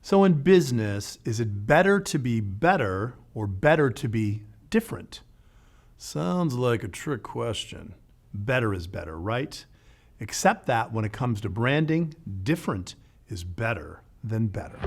So in business, is it better to be better or better to be different? Sounds like a trick question. Better is better, right? Except that when it comes to branding, different is better than better.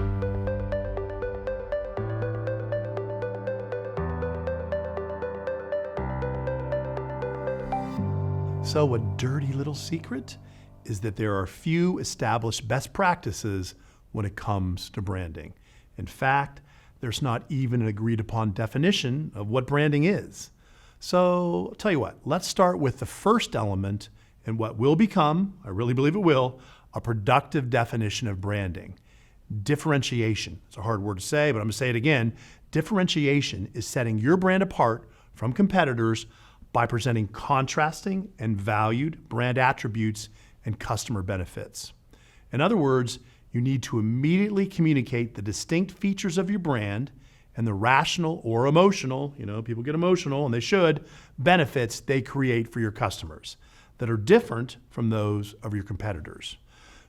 So a dirty little secret is that there are few established best practices when it comes to branding. In fact, there's not even an agreed upon definition of what branding is. So I'll tell you what, let's start with the first element in what will become, I really believe it will, a productive definition of branding. Differentiation. It's a hard word to say, but I'm going to say it again. Differentiation is setting your brand apart from competitors by presenting contrasting and valued brand attributes and customer benefits. In other words, you need to immediately communicate the distinct features of your brand and the rational or emotional, people get emotional and they should, benefits they create for your customers that are different from those of your competitors.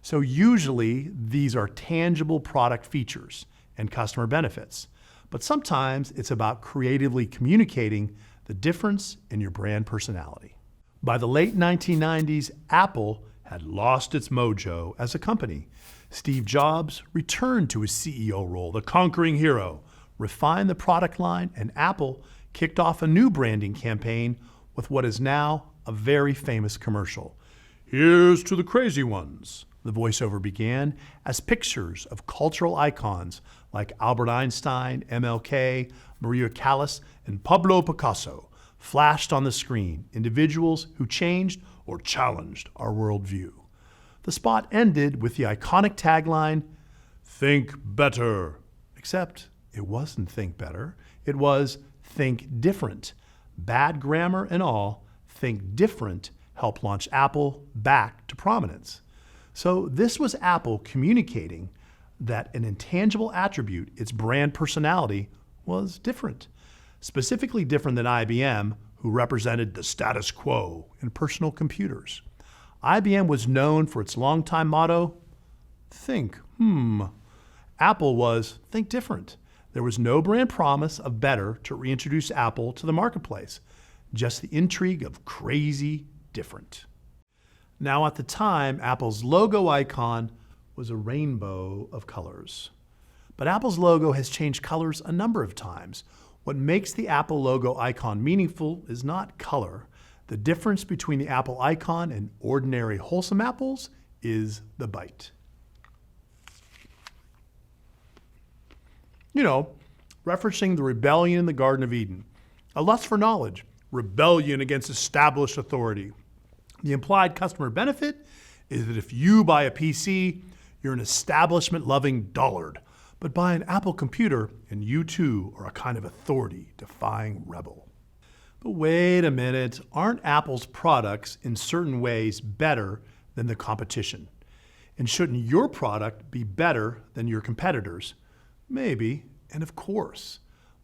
So usually these are tangible product features and customer benefits, but sometimes it's about creatively communicating the difference in your brand personality. By the late 1990s, Apple had lost its mojo as a company. Steve Jobs returned to his CEO role, the conquering hero, refined the product line, and Apple kicked off a new branding campaign with what is now a very famous commercial. "Here's to the crazy ones," the voiceover began as pictures of cultural icons like Albert Einstein, MLK, Maria Callas, and Pablo Picasso flashed on the screen, individuals who changed or challenged our worldview. The spot ended with the iconic tagline, "Think better." Except it wasn't think better, it was think different. Bad grammar and all, think different helped launch Apple back to prominence. So this was Apple communicating that an intangible attribute, its brand personality, was different. Specifically different than IBM, who represented the status quo in personal computers. IBM was known for its longtime motto, think. Apple was think different. There was no brand promise of better to reintroduce Apple to the marketplace, just the intrigue of crazy different. Now at the time, Apple's logo icon was a rainbow of colors. But Apple's logo has changed colors a number of times. What makes the Apple logo icon meaningful is not color. The difference between the Apple icon and ordinary wholesome apples is the bite. Referencing the rebellion in the Garden of Eden, a lust for knowledge, rebellion against established authority. The implied customer benefit is that if you buy a PC, you're an establishment-loving dullard, but buy an Apple computer and you too are a kind of authority-defying rebel. But wait a minute, aren't Apple's products in certain ways better than the competition? And shouldn't your product be better than your competitors? Maybe, and of course.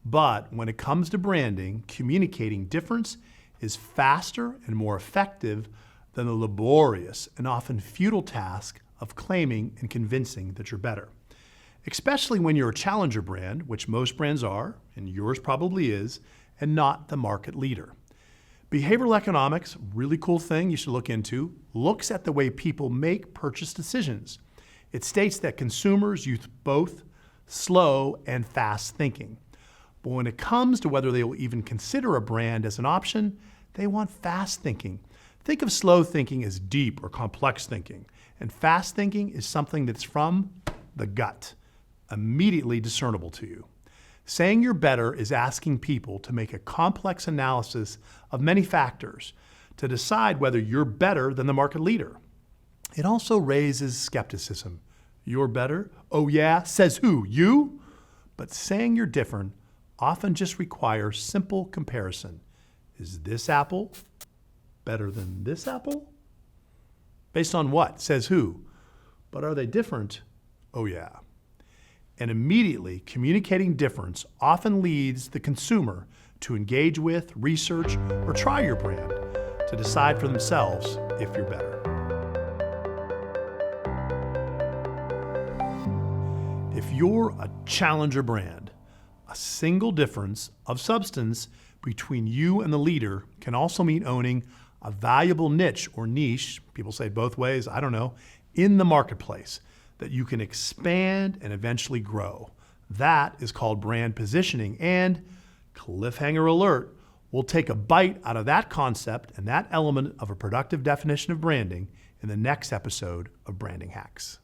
But when it comes to branding, communicating difference is faster and more effective than the laborious and often futile task of claiming and convincing that you're better. Especially when you're a challenger brand, which most brands are, and yours probably is, and not the market leader. Behavioral economics, really cool thing you should look into, looks at the way people make purchase decisions. It states that consumers use both slow and fast thinking. But when it comes to whether they will even consider a brand as an option, they want fast thinking. Think of slow thinking as deep or complex thinking, and fast thinking is something that's from the gut, immediately discernible to you. Saying you're better is asking people to make a complex analysis of many factors to decide whether you're better than the market leader. It also raises skepticism. You're better? Oh yeah? Says who? You? But saying you're different often just requires simple comparison. Is this apple better than this apple? Based on what? Says who? But are they different? Oh yeah. And immediately communicating difference often leads the consumer to engage with, research, or try your brand to decide for themselves if you're better. If you're a challenger brand, a single difference of substance between you and the leader can also mean owning a valuable niche or niche, people say it both ways, I don't know, in the marketplace that you can expand and eventually grow. That is called brand positioning, and cliffhanger alert, we'll take a bite out of that concept and that element of a productive definition of branding in the next episode of Branding Hacks.